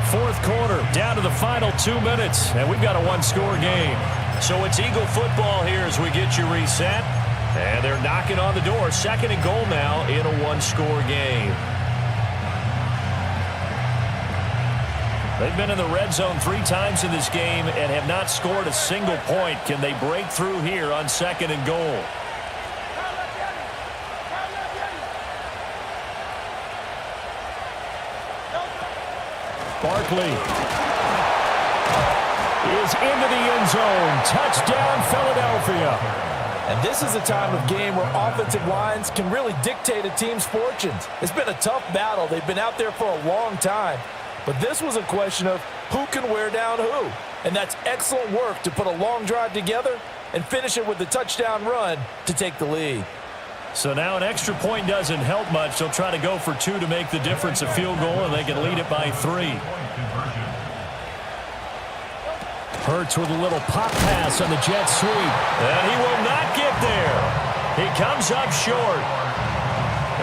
S1: Fourth quarter, down to the final 2 minutes, and we've got a one-score game. So it's Eagle football here as we get you reset. And they're knocking on the door. 2nd and goal now in a one-score game. They've been in the red zone 3 times in this game and have not scored a single point. Can they break through here on 2nd and goal? Barkley is into the end zone. Touchdown, Philadelphia.
S2: And this is a time of game where offensive lines can really dictate a team's fortunes. It's been a tough battle. They've been out there for a long time. But this was a question of who can wear down who. And that's excellent work to put a long drive together and finish it with the touchdown run to take the lead.
S1: So now an extra point doesn't help much. They'll try to go for 2 to make the difference a field goal, and they can lead it by 3. Hurts with a little pop pass on the jet sweep. And he will not get there. He comes up short.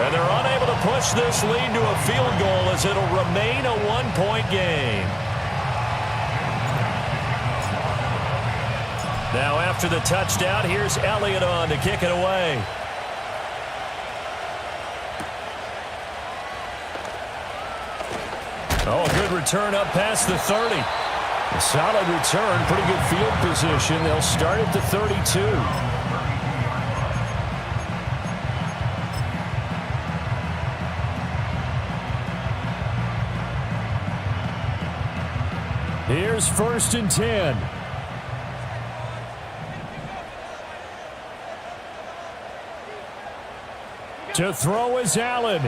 S1: And they're unable to push this lead to a field goal as it'll remain a one-point game. Now after the touchdown, here's Elliott on to kick it away. Oh, a good return up past the 30. A solid return, pretty good field position. They'll start at the 32. Here's 1st and 10. To throw is Allen.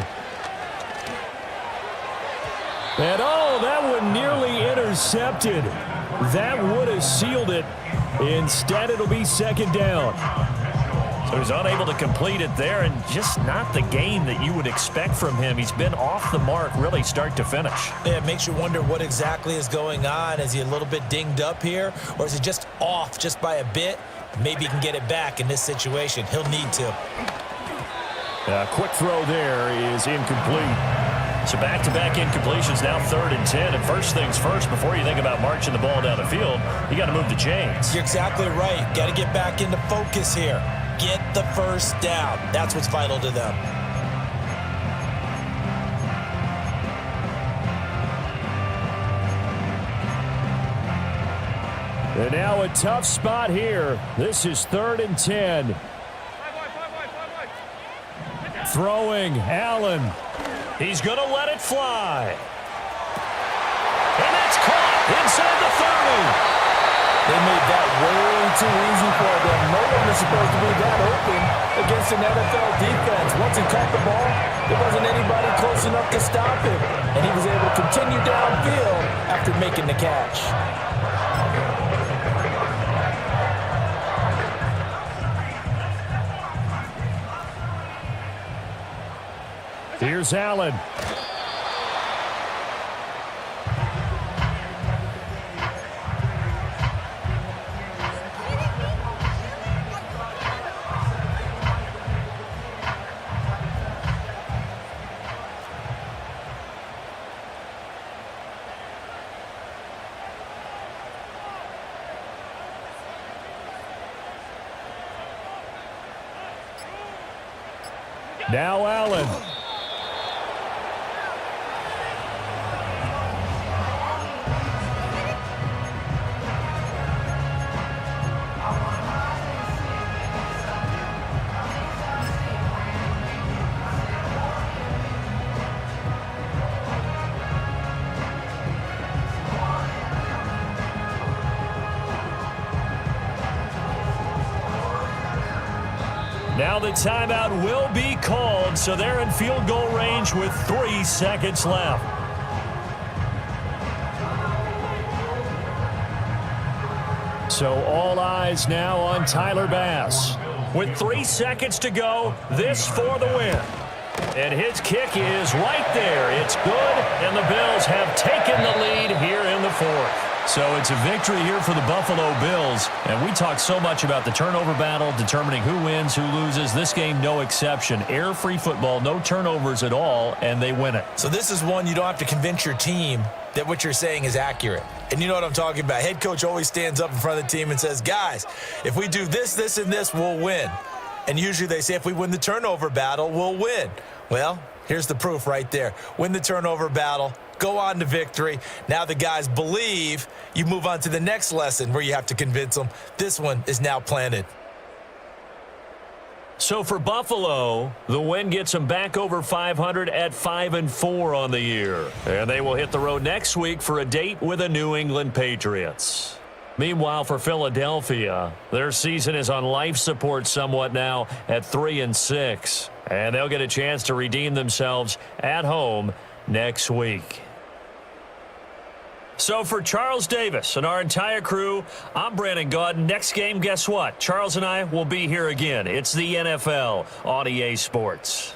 S1: And oh, that one nearly intercepted. That would have sealed it. Instead, it'll be second down. So he's unable to complete it there, and just not the game that you would expect from him. He's been off the mark really start to finish.
S2: Yeah, it makes you wonder what exactly is going on. Is he a little bit dinged up here, or is he just off just by a bit? Maybe he can get it back in this situation. He'll need to.
S1: Quick throw there is incomplete. So back-to-back incompletions, now 3rd and 10. And first things first, before you think about marching the ball down the field, you got to move the chains.
S2: You're exactly right. Got to get back into focus here. Get the first down. That's what's vital to them.
S1: And now a tough spot here. This is 3rd and 10. Throwing, Allen. He's going to let it fly. And that's caught inside the 30.
S2: They made that way too easy for them. No one was supposed to be that open against an NFL defense. Once he caught the ball, there wasn't anybody close enough to stop him. And he was able to continue downfield after making the catch.
S1: Here's Allen. Now Allen. Now the timeout will be called, so they're in field goal range with 3 seconds left. So all eyes now on Tyler Bass. With 3 seconds to go, this for the win. And his kick is right there. It's good, and the Bills have taken the lead here in the 4th. So it's a victory here for the Buffalo Bills. And we talked so much about the turnover battle, determining who wins, who loses. This game, no exception. Air-free football, no turnovers at all, and they win it.
S2: So this is one you don't have to convince your team that what you're saying is accurate. And you know what I'm talking about. Head coach always stands up in front of the team and says, guys, if we do this, this, and this, we'll win. And usually they say if we win the turnover battle, we'll win. Well, here's the proof right there. Win the turnover battle. Go on to victory. Now the guys believe. You move on to the next lesson where you have to convince them. This one is now planted.
S1: So for Buffalo, the win gets them back over 500 at 5-4 on the year. And they will hit the road next week for a date with the New England Patriots. Meanwhile, for Philadelphia, their season is on life support somewhat now at 3-6. And they'll get a chance to redeem themselves at home next week. So for Charles Davis and our entire crew, I'm Brandon Gaudin. Next game, guess what? Charles and I will be here again. It's the NFL on EA Sports.